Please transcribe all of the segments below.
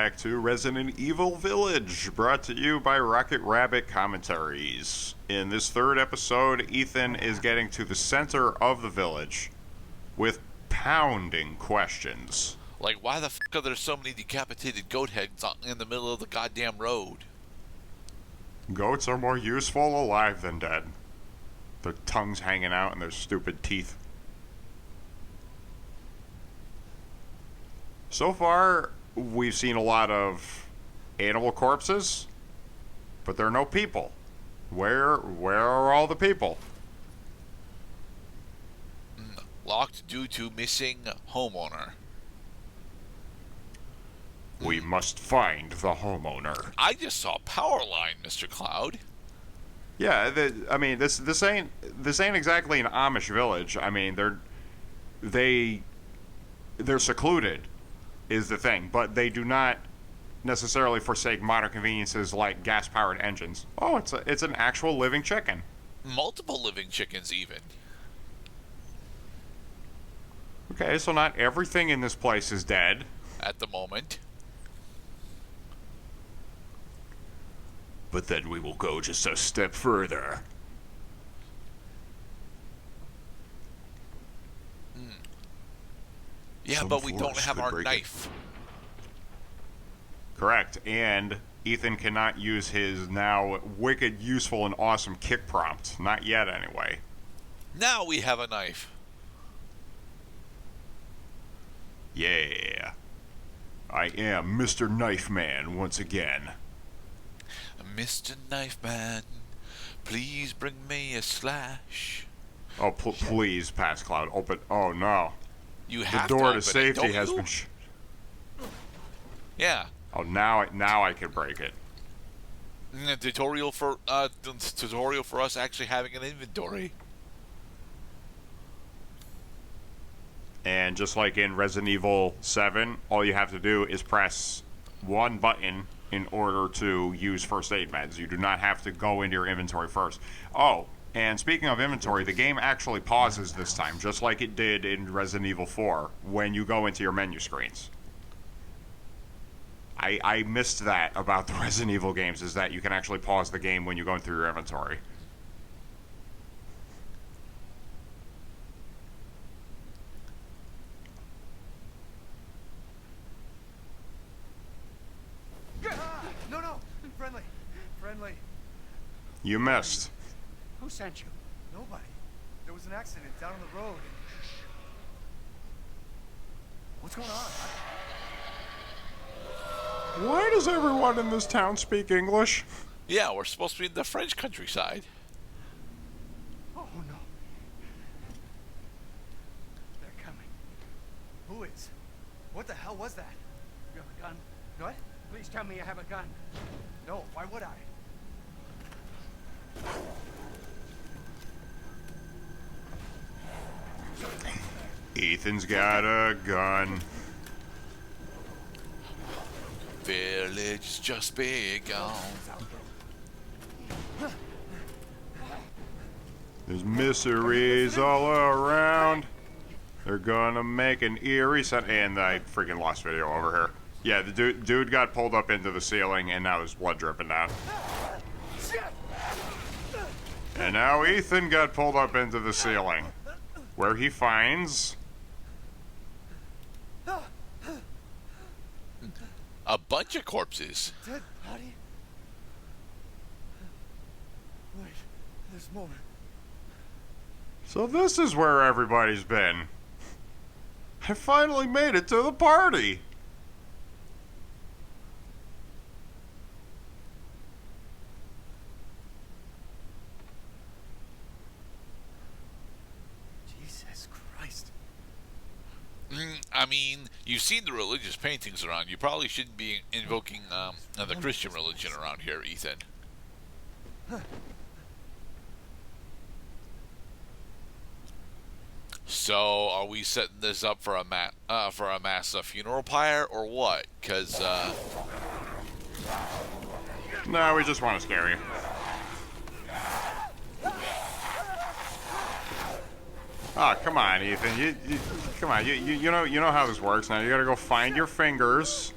back to Resident Evil Village, brought to you by Rocket Rabbit Commentaries. In this third episode, Ethan is getting to the center of the village with pounding questions. Like, why the fuck are there so many decapitated goat heads in the middle of the goddamn road? Goats are more useful alive than dead. Their tongues hanging out and their stupid teeth. So far, we've seen a lot of animal corpses, but there are no people. Where are all the people? Locked due to missing homeowner. We must find the homeowner. I just saw a power line, Mr. Cloud. Yeah, this ain't exactly an Amish village. I mean, they're secluded, is the thing, but they do not necessarily forsake modern conveniences like gas-powered engines. Oh, it's an actual living chicken. Multiple living chickens, even. Okay, so not everything in this place is dead. At the moment. But then we will go just a step further. Yeah, but we don't have our knife. Correct, and Ethan cannot use his now wicked, useful, and awesome kick prompt. Not yet, anyway. Now we have a knife. Yeah. I am Mr. Knife Man once again. Mr. Knife Man, please bring me a slash. Oh, please, Pass Cloud, open. Oh, no. You have the door to open safety it, has you? been Yeah. Oh, now I can break it. The tutorial for us actually having an inventory. And just like in Resident Evil 7, all you have to do is press one button in order to use first aid meds. You do not have to go into your inventory first. Oh, and speaking of inventory, the game actually pauses this time, just like it did in Resident Evil 4, when you go into your menu screens. I missed that about the Resident Evil games, is that you can actually pause the game when you go through your inventory. No. Friendly. You missed. Who sent you? Nobody. There was an accident down on the road. What's going on? Why does everyone in this town speak English? Yeah, we're supposed to be in the French countryside. Oh, no. They're coming. Who is? What the hell was that? You have a gun? What? Please tell me you have a gun. No, why would I? Ethan's got a gun. Village just begun. There's miseries all around. They're gonna make an eerie sound. And I freaking lost video over here. Yeah, the dude got pulled up into the ceiling, and now there's blood dripping down. And now Ethan got pulled up into the ceiling, where he finds A bunch of corpses. Dead body? Wait, there's more. So this is where everybody's been. I finally made it to the party. Jesus Christ. I mean, you've seen the religious paintings around. You probably shouldn't be invoking the Christian religion around here, Ethan. So, are we setting this up for a mass funeral pyre or what? Because No, we just want to scare you. Oh, come on, Ethan. You come on. You know how this works. Now you gotta go find your fingers.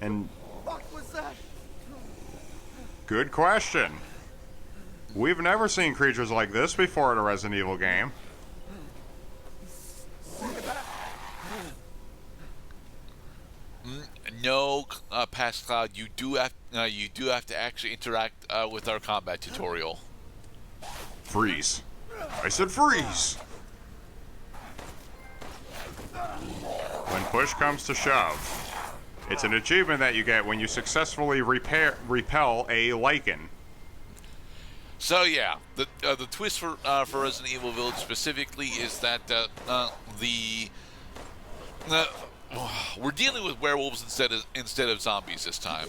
And What was that? good question. We've never seen creatures like this before in a Resident Evil game. No, Past Cloud. You do have to actually interact with our combat tutorial. Freeze. I said freeze. When push comes to shove, it's an achievement that you get when you successfully repel a lichen. So yeah, the twist for Resident Evil Village specifically is that we're dealing with werewolves instead of zombies this time.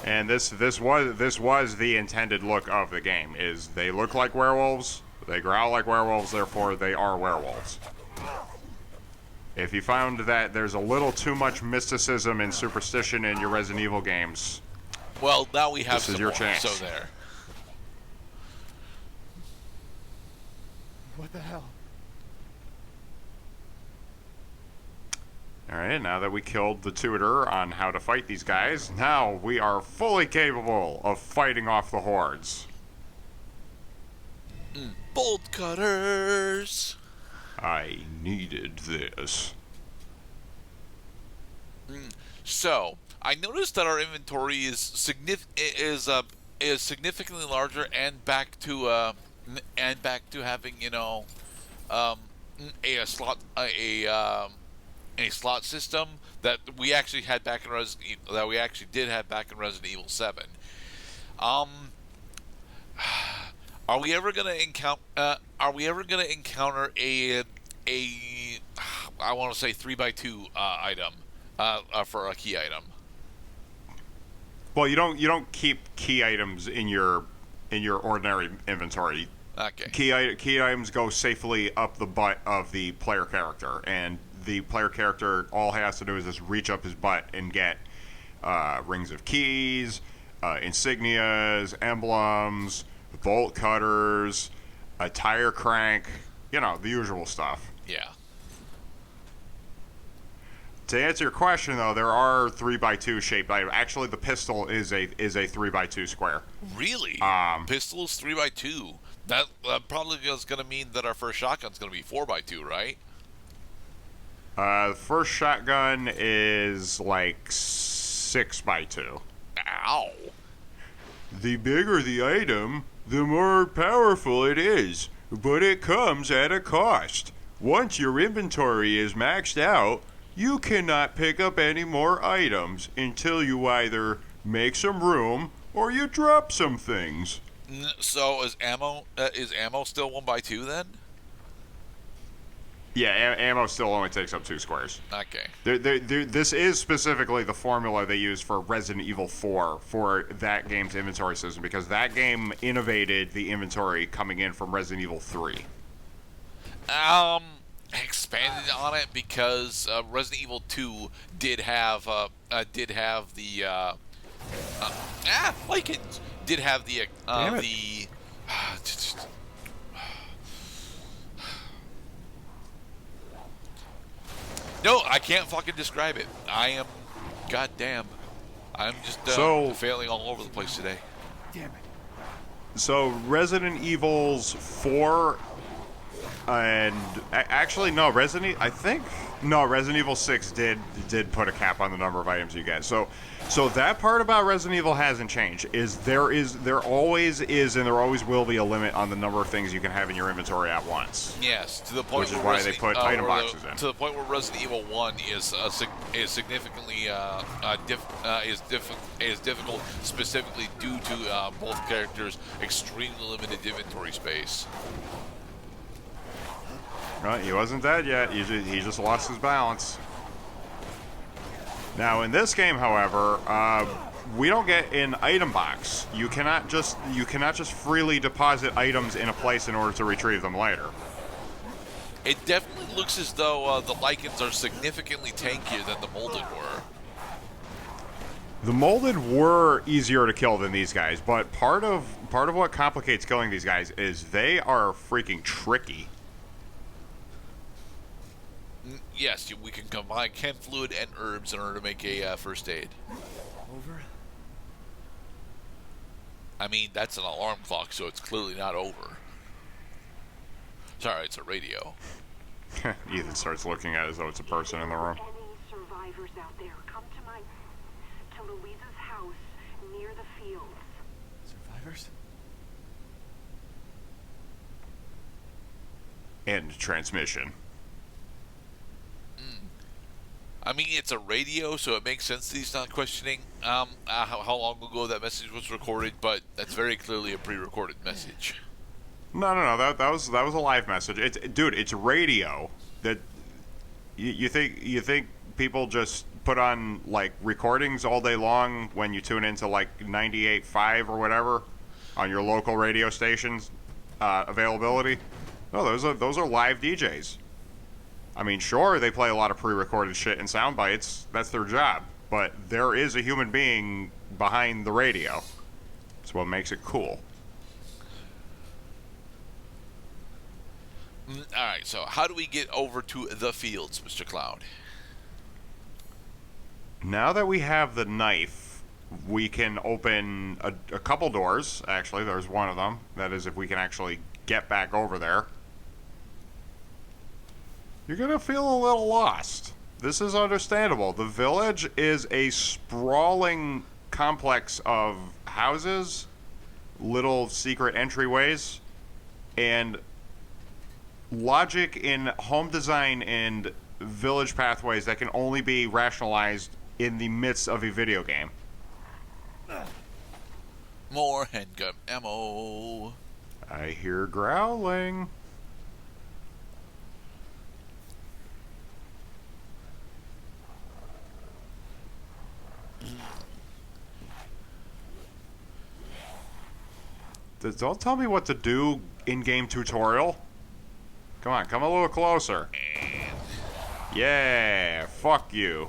And this was the intended look of the game. Is they look like werewolves, they growl like werewolves, therefore they are werewolves. If you found that there's a little too much mysticism and superstition in your Resident Evil games, well, now we have this some is your more, chance. so there. What the hell? Alright, now that we killed the tutor on how to fight these guys, now we are fully capable of fighting off the hordes. Bolt cutters. I needed this. So I noticed that our inventory is significantly larger and back to having a slot system that we actually had back in Resident Evil 7. Are we ever gonna encounter a I want to say 3x2 item for a key item? Well, you don't keep key items in your ordinary inventory. Okay. Key items go safely up the butt of the player character, and the player character all has to do is just reach up his butt and get rings of keys, insignias, emblems, bolt cutters, a tire crank, the usual stuff. Yeah. To answer your question, though, there are 3x2 shaped items. Actually, the pistol is a 3x2 square. Really? Pistols 3x2. That probably is going to mean that our first shotgun's going to be 4x2, right? The first shotgun is like 6x2. Ow. The bigger the item, the more powerful it is, but it comes at a cost. Once your inventory is maxed out, you cannot pick up any more items until you either make some room or you drop some things. So is ammo still 1x2 then? Yeah, ammo still only takes up 2 squares. Okay. This is specifically the formula they used for Resident Evil 4 for that game's inventory system, because that game innovated the inventory coming in from Resident Evil 3. Expanded on it because Resident Evil 2 did have the Damn it. No, I can't fucking describe it. I'm just failing all over the place today. Damn it. So Resident Evil's 4 and actually no, Resident Evil 6 did put a cap on the number of items you get. So that part about Resident Evil hasn't changed. There always is and there always will be a limit on the number of things you can have in your inventory at once. Yes, to the point which is why they put item boxes in. To the point where Resident Evil 1 is significantly difficult, specifically due to both characters' extremely limited inventory space. Right, he wasn't dead yet. He just lost his balance. Now, in this game, however, we don't get an item box. You cannot just freely deposit items in a place in order to retrieve them later. It definitely looks as though the lichens are significantly tankier than the molded were. The molded were easier to kill than these guys, but part of what complicates killing these guys is they are freaking tricky. Yes, we can combine chem fluid and herbs in order to make a first aid. Over? I mean, that's an alarm clock, so it's clearly not over. Sorry, it's a radio. Ethan starts looking at it as though it's a person in the room. Any survivors out there, come to Louisa's house near the fields. Survivors? End transmission. I mean, it's a radio, so it makes sense that he's not questioning how long ago that message was recorded, but that's very clearly a pre-recorded message. No. That was a live message. It's radio. That you think people just put on like recordings all day long when you tune into like 98.5 or whatever on your local radio stations availability? No, those are live DJs. I mean, sure, they play a lot of pre-recorded shit and sound bites. That's their job. But there is a human being behind the radio. That's what makes it cool. All right, so how do we get over to the fields, Mr. Cloud? Now that we have the knife, we can open a couple doors. Actually, there's one of them. That is if we can actually get back over there. You're going to feel a little lost. This is understandable. The village is a sprawling complex of houses, little secret entryways, and logic in home design and village pathways that can only be rationalized in the midst of a video game. More handgun ammo. I hear growling. Don't tell me what to do in-game tutorial. Come on, come a little closer. Yeah, fuck you.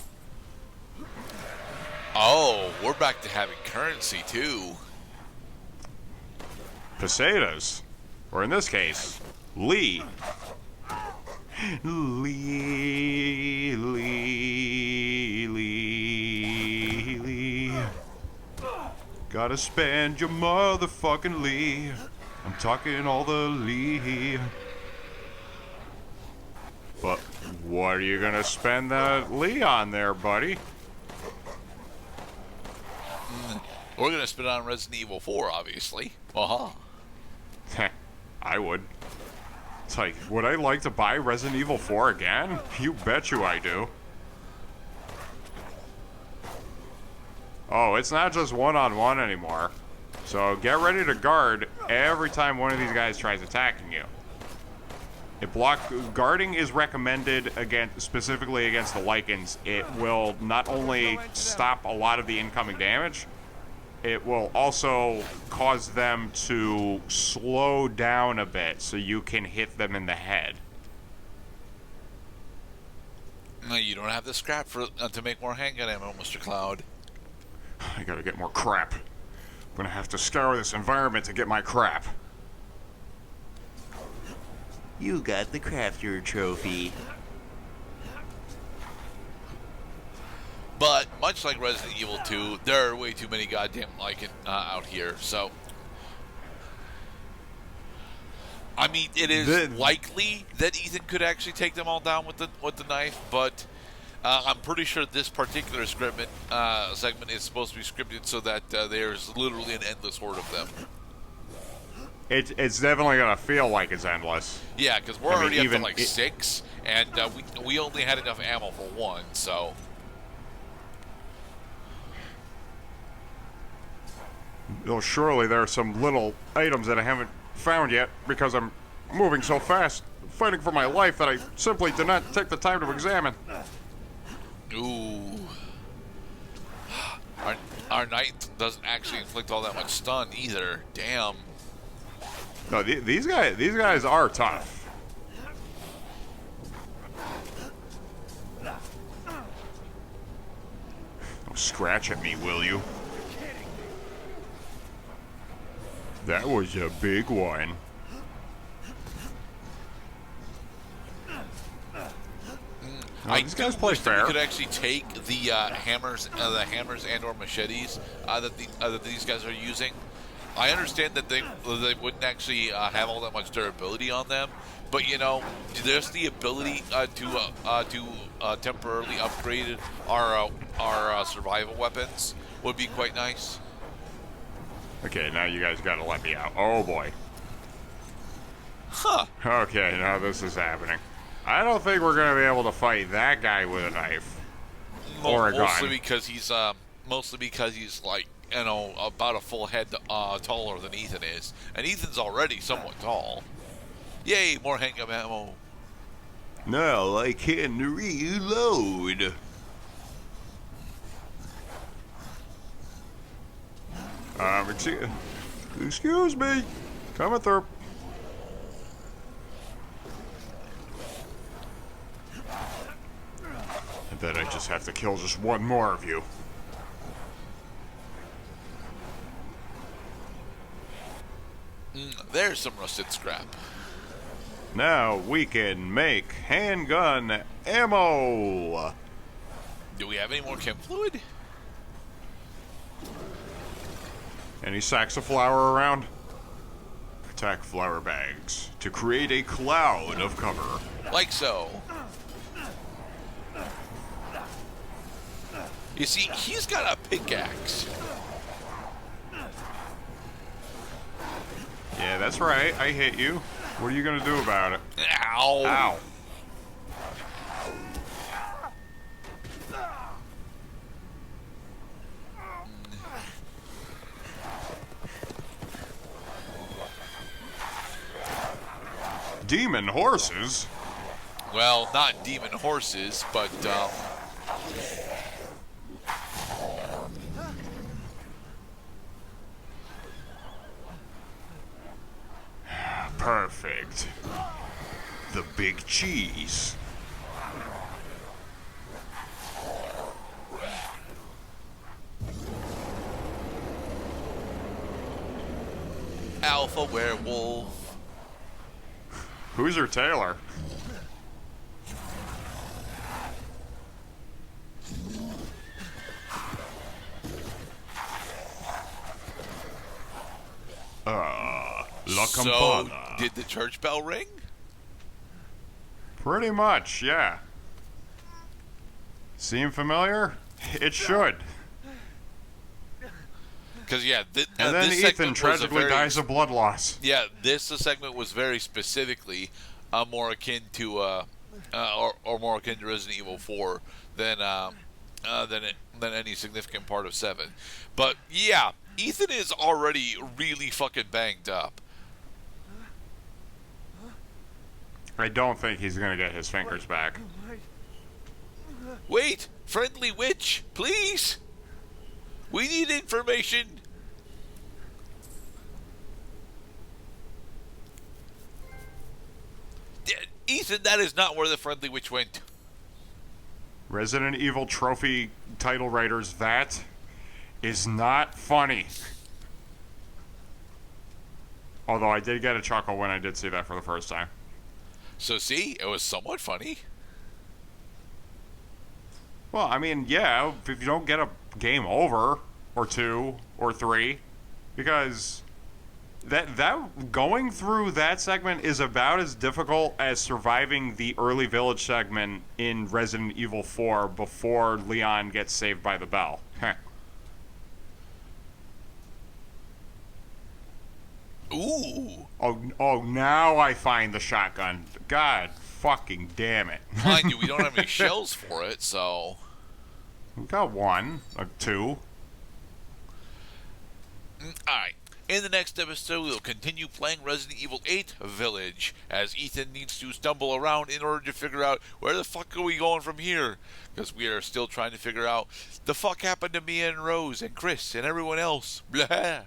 Oh, we're back to having currency, too. Pesetas. Or in this case, Lee. Lee. Gotta spend your motherfucking Lee. I'm talking all the Lee. But what are you gonna spend that Lee on there, buddy? We're going to spit on Resident Evil 4, obviously. Heh, I would. It's like, would I like to buy Resident Evil 4 again? You bet you I do. Oh, it's not just one-on-one anymore. So get ready to guard every time one of these guys tries attacking you. Guarding is recommended specifically against the Lycans. It will not only stop a lot of the incoming damage, it will also cause them to slow down a bit so you can hit them in the head. No, you don't have the scrap to make more handgun ammo, Mr. Cloud. I gotta get more crap. I'm gonna have to scour this environment to get my crap. You got the crafter trophy. But much like Resident Evil 2, there are way too many goddamn Lycan out here. So, I mean, it is likely that Ethan could actually take them all down with the knife, but I'm pretty sure this particular segment is supposed to be scripted so that there's literally an endless horde of them. It's definitely gonna feel like it's endless. Yeah, because we're already up to like 6, and we only had enough ammo for 1, so. Though surely there are some little items that I haven't found yet because I'm moving so fast, fighting for my life, that I simply did not take the time to examine. Ooh. Our knight doesn't actually inflict all that much stun either. Damn. No, these guys are tough. Don't scratch at me, will you? That was a big one. Oh, I these do guys play wish that fair. we could actually take the hammers and/or machetes that these guys are using. I understand that they wouldn't actually have all that much durability on them, but there's the ability to temporarily upgrade our survival weapons would be quite nice. Okay, now you guys gotta let me out. Oh boy. Huh. Okay, now this is happening. I don't think we're gonna be able to fight that guy with a knife. Or a Mostly gun. because he's like, about a full head taller than Ethan is. And Ethan's already somewhat tall. Yay, more handgun ammo. Now I can reload. Excuse me. Coming through. I bet I just have to kill just one more of you. There's some rusted scrap. Now we can make handgun ammo. Do we have any more chem fluid? Any sacks of flour around? Attack flour bags to create a cloud of cover. Like so. You see, he's got a pickaxe. Yeah, that's right. I hit you. What are you gonna do about it? Ow. Ow. Demon horses? Well, not demon horses, but Perfect. The big cheese. alpha werewolf. Who's your tailor? La So, Campana. did the church bell ring? Pretty much, yeah. Seem familiar? It should. Because, yeah, And then this Ethan segment was tragically dies of blood loss. Yeah, this segment was very specifically more akin to, or more akin to Resident Evil 4 than any significant part of 7. But, yeah, Ethan is already really fucking banged up. I don't think he's gonna get his fingers back. Wait, friendly witch, please. We need information. Ethan, that is not where the friendly witch went. Resident Evil trophy title writers, that is not funny. Although I did get a chuckle when I did see that for the first time. So see, it was somewhat funny. Well, I mean, yeah, if you don't get a game over, or 2, or 3, because that going through that segment is about as difficult as surviving the early village segment in Resident Evil 4 before Leon gets saved by the bell. Heh. Ooh. Oh, now I find the shotgun. God fucking damn it. Mind you, we don't have any shells for it, so... We got 1, 2. Alright. In the next episode, we'll continue playing Resident Evil 8 Village, as Ethan needs to stumble around in order to figure out where the fuck are we going from here, because we are still trying to figure out the fuck happened to Mia and Rose and Chris and everyone else. Blah.